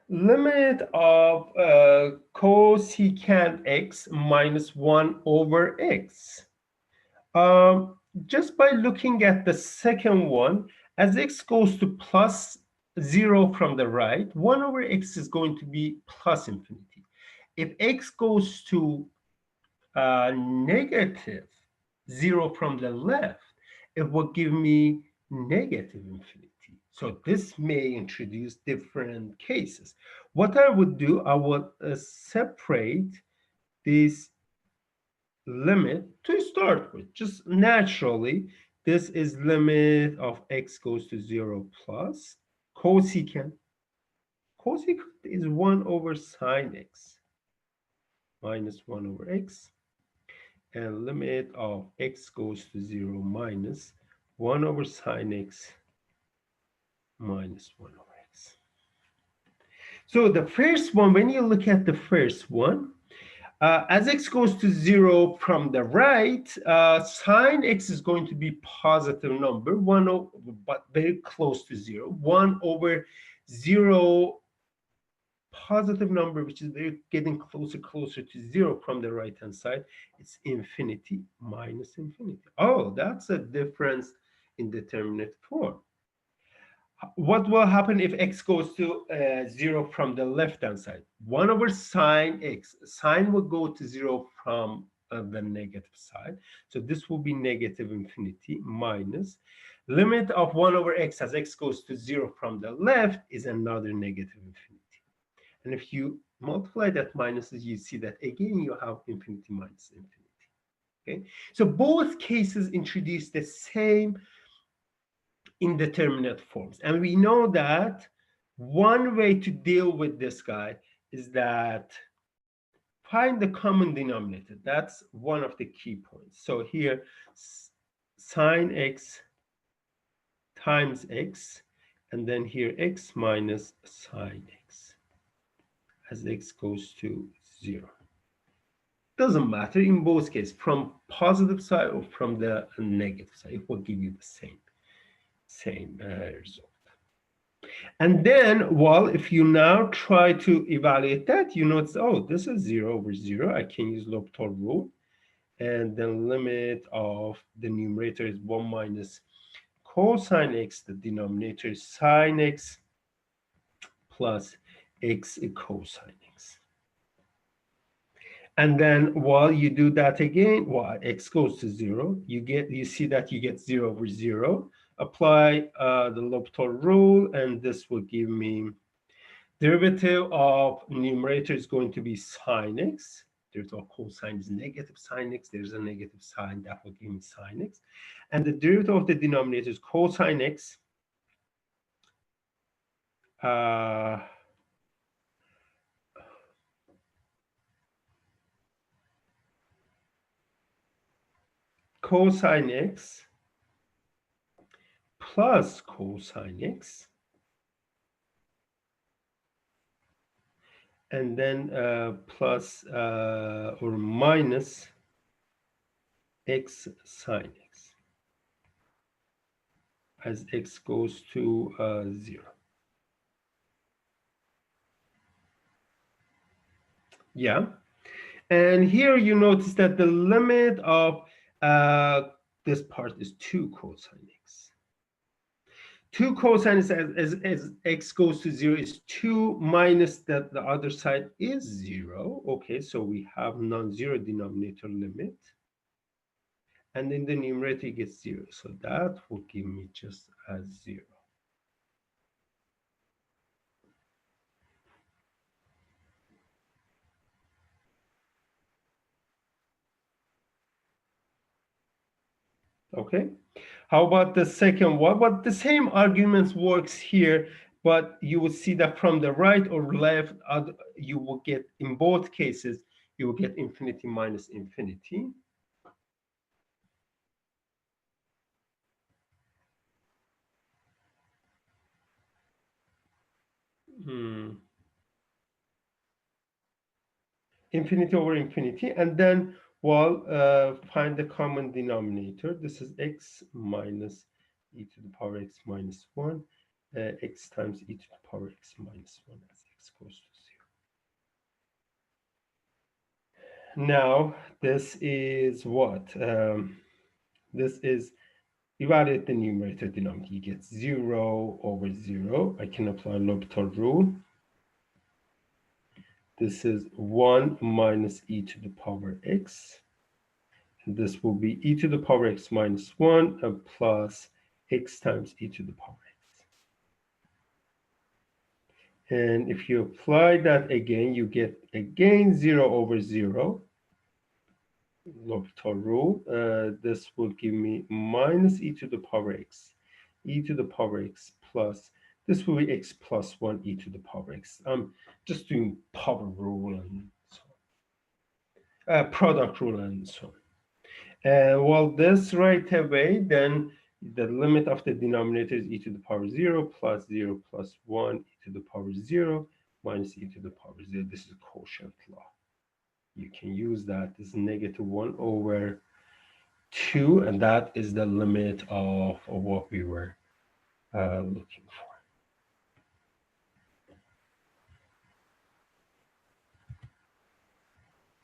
Limit of cosecant x minus 1 over x. Just by looking at the second one, as x goes to plus 0 from the right, 1 over x is going to be plus infinity. If x goes to negative 0 from the left, it will give me negative infinity. So this may introduce different cases. What I would do, I would separate this limit to start with. Just naturally, this is limit of x goes to 0 plus cosecant. Cosecant is 1 over sine x minus 1 over x, and limit of x goes to 0 minus 1 over sine x minus 1 over x. So the first one, when you look at the first one, as x goes to 0 from the right, sine x is going to be positive number, but very close to 0. 1 over 0 positive number, which is very getting closer to 0 from the right hand side. It's infinity minus infinity. Oh, that's a difference in determinate form. What will happen if x goes to 0 from the left hand side? 1 over sine x. Sine will go to 0 from the negative side. So this will be negative infinity minus limit of 1 over x as x goes to 0 from the left is another negative infinity. And if you multiply that minuses, you see that again you have infinity minus infinity. Okay, so both cases introduce the same indeterminate forms. And we know that one way to deal with this guy is that find the common denominator. That's one of the key points. So here, sine x times x, and then here x minus sine x as x goes to 0. Doesn't matter in both cases, from positive side or from the negative side, it will give you the same result. And then, well, if you now try to evaluate that, you notice, oh, this is 0 over 0. I can use Labtube rule. And the limit of the numerator is 1 minus cosine x. The denominator is sine x plus x cosine x. And then while you do that again, well, x goes to 0, you see that you get 0 over 0. Apply the Labtube rule, and this will give me derivative of numerator is going to be sine x. Derivative of cosine is negative sine x. There's a negative sign that will give me sine x. And the derivative of the denominator is cosine x. Cosine x plus cosine x, and then plus or minus x sine x as x goes to 0. Yeah. And here you notice that the limit of this part is 2 cosine x. 2 cosine as x goes to 0 is 2 minus that the other side is 0. Okay, so we have non-zero denominator limit. And in the numerator, it gets 0. So that will give me just as 0. Okay, how about the second one? But the same arguments works here, but you will see that from the right or left, you will get, in both cases, you will get infinity minus infinity. Infinity over infinity, and then, well, find the common denominator. This is x minus e to the power x minus 1, x times e to the power x minus 1 as x x goes to 0. Now, this is what? This is evaluate the numerator denominator. You get 0 over 0. I can apply L'Hopital rule. This is 1 minus e to the power x. And this will be e to the power x minus 1 plus x times e to the power x. And if you apply that again, you get again 0 over 0. L'Hopital rule. This will give me minus e to the power x, e to the power x plus, this will be x plus 1 e to the power x. I'm just doing power rule and so on. Product rule and so on. Well, this right away, then the limit of the denominator is e to the power 0 plus 0 plus 1 e to the power 0 minus e to the power 0. This is quotient law. You can use that as negative 1 over 2, and that is the limit of what we were looking for.